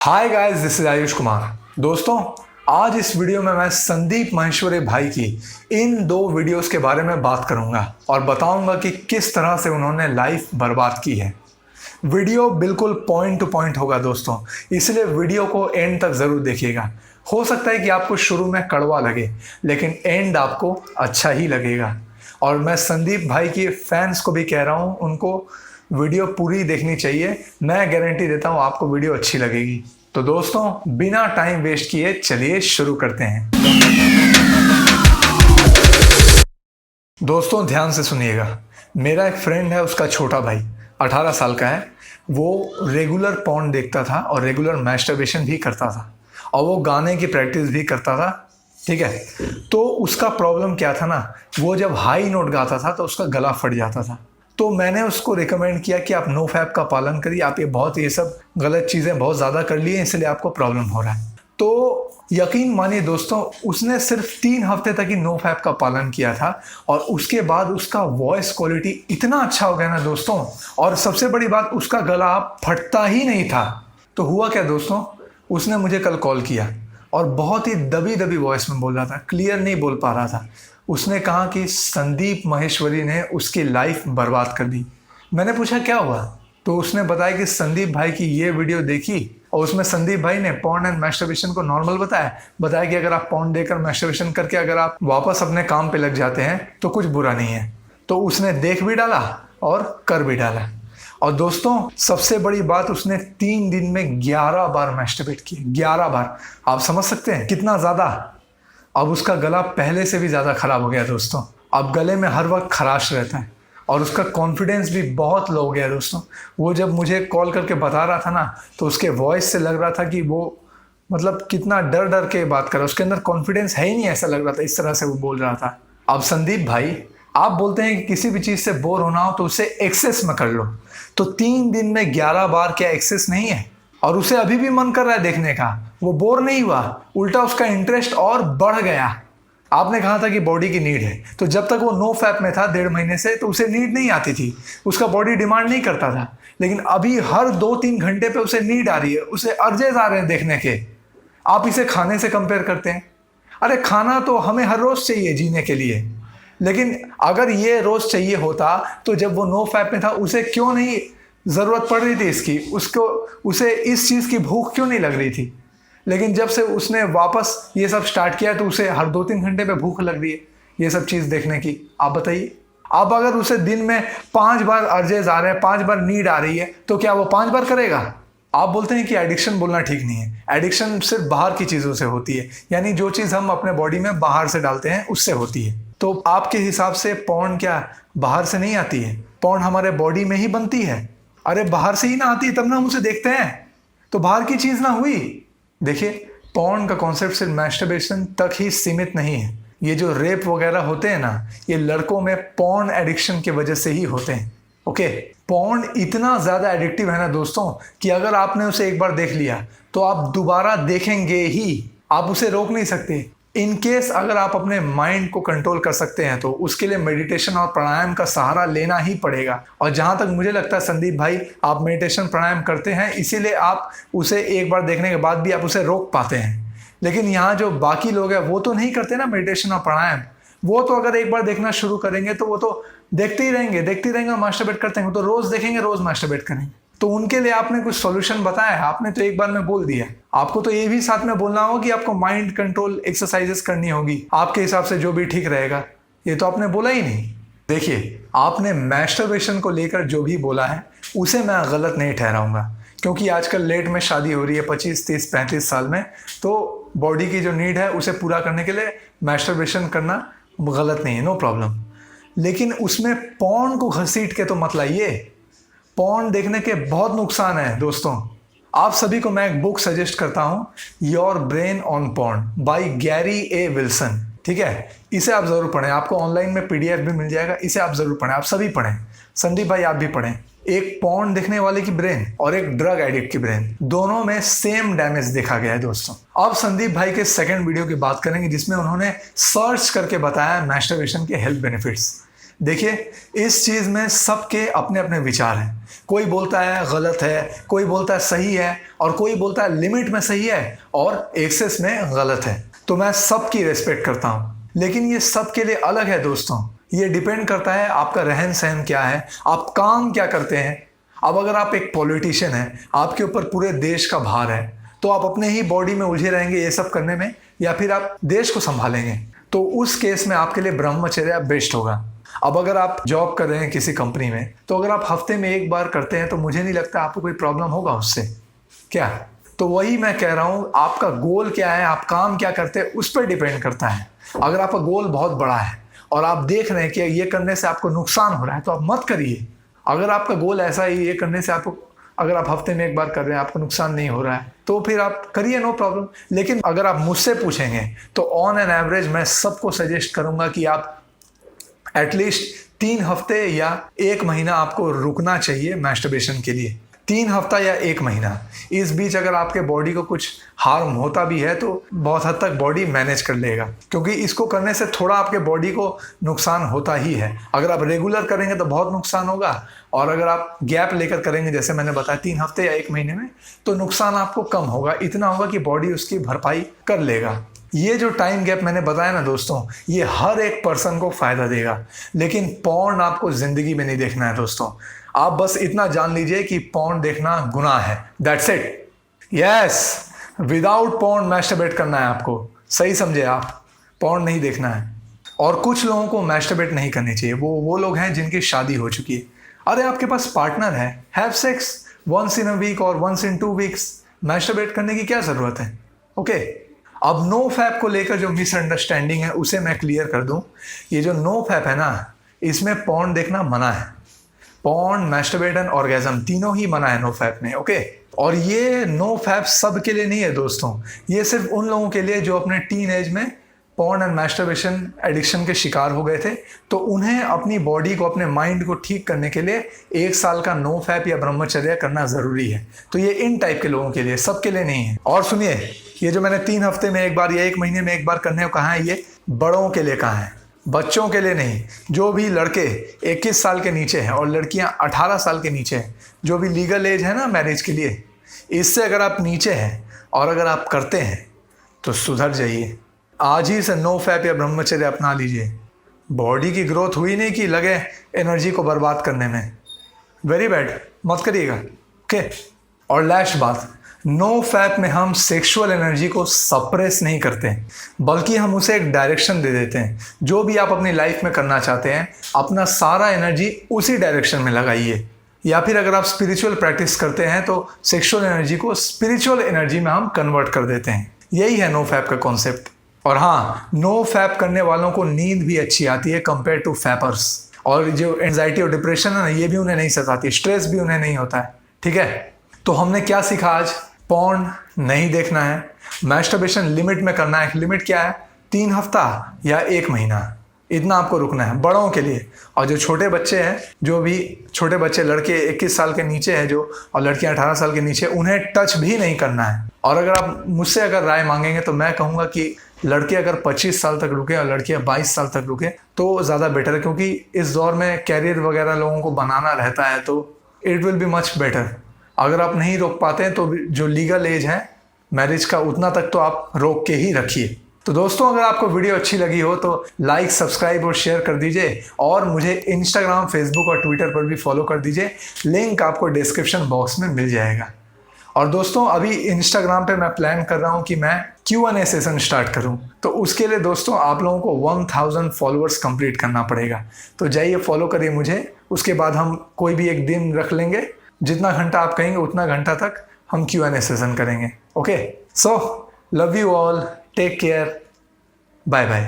Hi guys, this is Ayush Kumar. दोस्तों, आज इस वीडियो में मैं संदीप माहेश्वरी भाई की इन दो वीडियोस के बारे में बात करूंगा और बताऊंगा कि किस तरह से उन्होंने लाइफ बर्बाद की है। वीडियो बिल्कुल पॉइंट टू पॉइंट होगा दोस्तों, इसलिए वीडियो को एंड तक ज़रूर देखिएगा। हो सकता है कि आपको शुरू में कड़वा लगे, लेकिन एंड आपको अच्छा ही लगेगा। और मैं संदीप भाई के फैंस को भी कह रहा हूँ, उनको वीडियो पूरी देखनी चाहिए। मैं गारंटी देता हूँ आपको वीडियो अच्छी लगेगी। तो दोस्तों, बिना टाइम वेस्ट किए चलिए शुरू करते हैं। दोस्तों, ध्यान से सुनिएगा। मेरा एक फ्रेंड है, उसका छोटा भाई 18 साल का है। वो रेगुलर पॉर्न देखता था और रेगुलर मैस्टरबेशन भी करता था और वो गाने की प्रैक्टिस भी करता था। ठीक है, तो उसका प्रॉब्लम क्या था ना, वो जब हाई नोट गाता था तो उसका गला फट जाता था। तो मैंने उसको रिकमेंड किया कि आप नो फैप का पालन करिए। आप ये सब गलत चीज़ें बहुत ज़्यादा कर लिए, इसलिए आपको प्रॉब्लम हो रहा है। तो यकीन मानिए दोस्तों, उसने सिर्फ 3 हफ्ते तक ही नो फैप का पालन किया था और उसके बाद उसका वॉइस क्वालिटी इतना अच्छा हो गया ना दोस्तों, और सबसे बड़ी बात, उसका गला फटता ही नहीं था। तो हुआ क्या दोस्तों, उसने मुझे कल कॉल किया और बहुत ही दबी दबी वॉइस में बोल रहा था, क्लियर नहीं बोल पा रहा था। उसने कहा कि संदीप माहेश्वरी ने उसकी लाइफ बर्बाद कर दी। मैंने पूछा क्या हुआ, तो उसने बताया कि संदीप भाई की ये वीडियो देखी और उसमें संदीप भाई ने पॉर्न एंड मैस्टरबेशन को नॉर्मल बताया कि अगर आप पॉर्न देकर मैस्टरबेशन करके अगर आप वापस अपने काम पे लग जाते हैं तो कुछ बुरा नहीं है। तो उसने देख भी डाला और कर भी डाला। और दोस्तों, सबसे बड़ी बात, उसने 3 दिन में 11 बार मैस्टरबेट किए। 11 बार, आप समझ सकते हैं कितना ज़्यादा। अब उसका गला पहले से भी ज़्यादा ख़राब हो गया दोस्तों। अब गले में हर वक्त खराश रहता है और उसका कॉन्फिडेंस भी बहुत लो हो गया दोस्तों। वो जब मुझे कॉल करके बता रहा था ना, तो उसके वॉइस से लग रहा था कि वो मतलब कितना डर डर के बात कर रहा है। उसके अंदर कॉन्फिडेंस है ही नहीं, ऐसा लग रहा था, इस तरह से वो बोल रहा था। अब संदीप भाई, आप बोलते हैं कि किसी भी चीज़ से बोर होना हो तो उसे एक्सेस में कर लो। तो 3 दिन में 11 बार क्या एक्सेस नहीं है? और उसे अभी भी मन कर रहा है देखने का। वो बोर नहीं हुआ, उल्टा उसका इंटरेस्ट और बढ़ गया। आपने कहा था कि बॉडी की नीड है, तो जब तक वो नो फैप में था 1.5 महीने से, तो उसे नीड नहीं आती थी, उसका बॉडी डिमांड नहीं करता था। लेकिन अभी हर 2-3 घंटे पे उसे नीड आ रही है, उसे अर्जेस आ रहे हैं देखने के। आप इसे खाने से कंपेयर करते हैं। अरे खाना तो हमें हर रोज चाहिए जीने के लिए, लेकिन अगर ये रोज चाहिए होता तो जब वो नो फैप में था उसे क्यों नहीं ज़रूरत पड़ रही थी इसकी, उसे इस चीज़ की भूख क्यों नहीं लग रही थी। लेकिन जब से उसने वापस ये सब स्टार्ट किया तो उसे हर 2-3 घंटे पे भूख लग रही है ये सब चीज़ देखने की। आप बताइए, अब अगर उसे दिन में 5 बार अर्जेज आ रहे हैं, 5 बार नीड आ रही है, तो क्या वो 5 बार करेगा? आप बोलते हैं कि एडिक्शन बोलना ठीक नहीं है। एडिक्शन सिर्फ बाहर की चीज़ों से होती है, यानी जो चीज़ हम अपने बॉडी में बाहर से डालते हैं उससे होती है। तो आपके हिसाब से पॉर्न क्या बाहर से नहीं आती है? पॉर्न हमारे बॉडी में ही बनती है। अरे बाहर से ही ना आती तब ना हम उसे देखते हैं, तो बाहर की चीज़ ना हुई। देखिए, पॉर्न का कॉन्सेप्ट सिर्फ मैस्टरबेशन तक ही सीमित नहीं है। ये जो रेप वगैरह होते हैं ना, ये लड़कों में पॉर्न एडिक्शन की वजह से ही होते हैं। ओके, पॉर्न इतना ज़्यादा एडिक्टिव है ना दोस्तों कि अगर आपने उसे एक बार देख लिया तो आप दोबारा देखेंगे ही, आप उसे रोक नहीं सकते। इन केस अगर आप अपने माइंड को कंट्रोल कर सकते हैं तो उसके लिए मेडिटेशन और प्राणायाम का सहारा लेना ही पड़ेगा। और जहाँ तक मुझे लगता है संदीप भाई, आप मेडिटेशन प्राणायाम करते हैं, इसीलिए आप उसे एक बार देखने के बाद भी आप उसे रोक पाते हैं। लेकिन यहाँ जो बाकी लोग हैं वो तो नहीं करते ना मेडिटेशन और प्राणायाम। वो तो अगर एक बार देखना शुरू करेंगे तो वो तो देखते ही रहेंगे, मास्टरबेट करते हैं, तो रोज़ देखेंगे, रोज़ मास्टरबेट करेंगे। तो उनके लिए आपने कुछ सॉल्यूशन बताया है? आपने तो एक बार में बोल दिया। आपको तो ये भी साथ में बोलना होगा कि आपको माइंड कंट्रोल एक्सरसाइजेस करनी होगी, आपके हिसाब से जो भी ठीक रहेगा। ये तो आपने बोला ही नहीं। देखिए, आपने मैस्टरबेशन को लेकर जो भी बोला है उसे मैं गलत नहीं ठहराऊंगा, क्योंकि आजकल लेट में शादी हो रही है 25, 30, 35 साल में, तो बॉडी की जो नीड है उसे पूरा करने के लिए मैस्टरबेशन करना गलत नहीं है, नो प्रॉब्लम। लेकिन उसमें पॉर्न को घसीट के तो मत लाइए। पॉर्न देखने के बहुत नुकसान है दोस्तों। आप सभी को मैं एक बुक सजेस्ट करता हूं, your brain on porn by Gary A Wilson. ठीक है, इसे आप ज़रूर पढ़ें। आपको ऑनलाइन में PDF भी मिल जाएगा, इसे आप ज़रूर पढ़ें। आप सभी पढ़ें, संदीप भाई आप भी पढ़ें। एक पॉर्न देखने वाले की ब्रेन और एक ड्रग एडिक्ट की ब्रेन, दोनों में सेम डैमेज देखा गया है दोस्तों। अब संदीप भाई के सेकंड वीडियो की बात करेंगे, जिसमें उन्होंने सर्च करके बताया मैस्टरबेशन के हेल्थ बेनिफिट्स। देखिए, इस चीज़ में सबके अपने अपने विचार हैं। कोई बोलता है गलत है, कोई बोलता है सही है, और कोई बोलता है लिमिट में सही है और एक्सेस में गलत है। तो मैं सबकी रिस्पेक्ट करता हूँ, लेकिन ये सबके लिए अलग है दोस्तों। ये डिपेंड करता है आपका रहन सहन क्या है, आप काम क्या करते हैं। अब अगर आप एक पॉलिटिशियन हैं, आपके ऊपर पूरे देश का भार है, तो आप अपने ही बॉडी में उलझे रहेंगे ये सब करने में, या फिर आप देश को संभालेंगे? तो उस केस में आपके लिए ब्रह्मचर्य बेस्ट होगा। अब अगर आप जॉब कर रहे हैं किसी कंपनी में, तो अगर आप हफ्ते में एक बार करते हैं तो मुझे नहीं लगता आपको कोई प्रॉब्लम होगा उससे, क्या? तो वही मैं कह रहा हूँ, आपका गोल क्या है, आप काम क्या करते हैं, उस पर डिपेंड करता है। अगर आपका गोल बहुत बड़ा है और आप देख रहे हैं कि ये करने से आपको नुकसान हो रहा है, तो आप मत करिए। अगर आपका गोल ऐसा ही, ये करने से आपको, अगर आप हफ्ते में एक बार कर रहे हैं, आपको नुकसान नहीं हो रहा है, तो फिर आप करिए, नो प्रॉब्लम। लेकिन अगर आप मुझसे पूछेंगे तो ऑन एन एवरेज मैं सबको सजेस्ट करूंगा कि आप एटलीस्ट 3 हफ्ते या 1 महीना आपको रुकना चाहिए मैस्टरबेशन के लिए। 3 हफ्ता या 1 महीना, इस बीच अगर आपके बॉडी को कुछ हार्म होता भी है तो बहुत हद तक बॉडी मैनेज कर लेगा, क्योंकि इसको करने से थोड़ा आपके बॉडी को नुकसान होता ही है। अगर आप रेगुलर करेंगे तो बहुत नुकसान होगा, और अगर आप गैप लेकर करेंगे जैसे मैंने बताया 3 हफ्ते या 1 महीने में, तो नुकसान आपको कम होगा, इतना होगा कि बॉडी उसकी भरपाई कर लेगा। ये जो टाइम गैप मैंने बताया ना दोस्तों, ये हर एक पर्सन को फायदा देगा, लेकिन पॉर्न आपको जिंदगी में नहीं देखना है दोस्तों। आप बस इतना जान लीजिए कि पॉर्न देखना गुनाह है, that's it. Yes, without porn masturbate करना है आपको, सही समझे आप, पॉर्न नहीं देखना है। और कुछ लोगों को मैस्टरबेट नहीं करनी चाहिए, वो लोग हैं जिनकी शादी हो चुकी है। अरे आपके पास पार्टनर है, have sex once in a week और वंस इन 2 वीक्स, मैस्टरबेट करने की क्या जरूरत है? ओके। अब नो फैप को लेकर जो मिसअंडरस्टैंडिंग है उसे मैं क्लियर कर दूं। ये जो नो फैप है ना, इसमें पॉर्न देखना मना है। पॉर्न, मैस्टरबेट एंड ऑर्गेजम तीनों ही मना है नो फैप में, ओके। और ये नो फैप सब के लिए नहीं है दोस्तों, ये सिर्फ उन लोगों के लिए जो अपने टीन एज में पॉर्न एंड मैस्टरबेशन एडिक्शन के शिकार हो गए थे, तो उन्हें अपनी बॉडी को, अपने माइंड को ठीक करने के लिए 1 साल का नो फैप या ब्रह्मचर्य करना ज़रूरी है। तो ये इन टाइप के लोगों के लिए, सबके लिए नहीं है। और सुनिए, ये जो मैंने 3 हफ्ते में एक बार या 1 महीने में एक बार करने को कहा है, ये बड़ों के लिए कहा है, बच्चों के लिए नहीं। जो भी लड़के 21 साल के नीचे हैं और लड़कियां 18 साल के नीचे हैं, जो भी लीगल एज है ना मैरिज के लिए, इससे अगर आप नीचे हैं और अगर आप करते हैं तो सुधर जाइए। आज ही से नो फैप या ब्रह्मचर्य अपना लीजिए। बॉडी की ग्रोथ हुई नहीं कि लगे एनर्जी को बर्बाद करने में, वेरी बैड, मत करिएगा, ओके। और लास्ट बात, नो फैप में हम सेक्सुअल एनर्जी को सप्रेस नहीं करते हैं, बल्कि हम उसे एक डायरेक्शन दे देते हैं। जो भी आप अपनी लाइफ में करना चाहते हैं, अपना सारा एनर्जी उसी डायरेक्शन में लगाइए। या फिर अगर आप स्पिरिचुअल प्रैक्टिस करते हैं तो सेक्सुअल एनर्जी को स्पिरिचुअल एनर्जी में हम कन्वर्ट कर देते हैं। यही है नो फैप का कॉन्सेप्ट। और हाँ, नो फैप करने वालों को नींद भी अच्छी आती है कंपेयर टू फैपर्स। और जो एंजाइटी और डिप्रेशन है ना, ये भी उन्हें नहीं सताती, स्ट्रेस भी उन्हें नहीं होता है, ठीक है। तो हमने क्या सीखा आज? पॉर्न नहीं देखना है, मैस्टरबेशन लिमिट में करना है। लिमिट क्या है? 3 हफ्ता या 1 महीना, इतना आपको रुकना है बड़ों के लिए। और जो छोटे बच्चे हैं, जो भी छोटे बच्चे, लड़के 21 साल के नीचे हैं जो, और लड़कियां 18 साल के नीचे, उन्हें टच भी नहीं करना है। और अगर आप मुझसे अगर राय मांगेंगे तो मैं कहूँगा कि लड़के अगर 25 साल तक रुके और लड़कियां 22 साल तक रुके तो ज़्यादा बेटर है, क्योंकि इस दौर में कैरियर वगैरह लोगों को बनाना रहता है, तो it will be much better. अगर आप नहीं रोक पाते हैं तो जो लीगल एज है मैरिज का, उतना तक तो आप रोक के ही रखिए। तो दोस्तों, अगर आपको वीडियो अच्छी लगी हो तो लाइक, सब्सक्राइब और शेयर कर दीजिए, और मुझे इंस्टाग्राम, फेसबुक और ट्विटर पर भी फॉलो कर दीजिए। लिंक आपको डिस्क्रिप्शन बॉक्स में मिल जाएगा। और दोस्तों, अभी इंस्टाग्राम पे मैं प्लान कर रहा हूँ कि मैं Q&A सेशन स्टार्ट करूँ, तो उसके लिए दोस्तों आप लोगों को 1000 फॉलोअर्स कंप्लीट करना पड़ेगा। तो जाइए फॉलो करिए मुझे, उसके बाद हम कोई भी एक दिन रख लेंगे, जितना घंटा आप कहेंगे उतना घंटा तक हम Q&A सेशन करेंगे, okay. So love you all, take care, bye bye.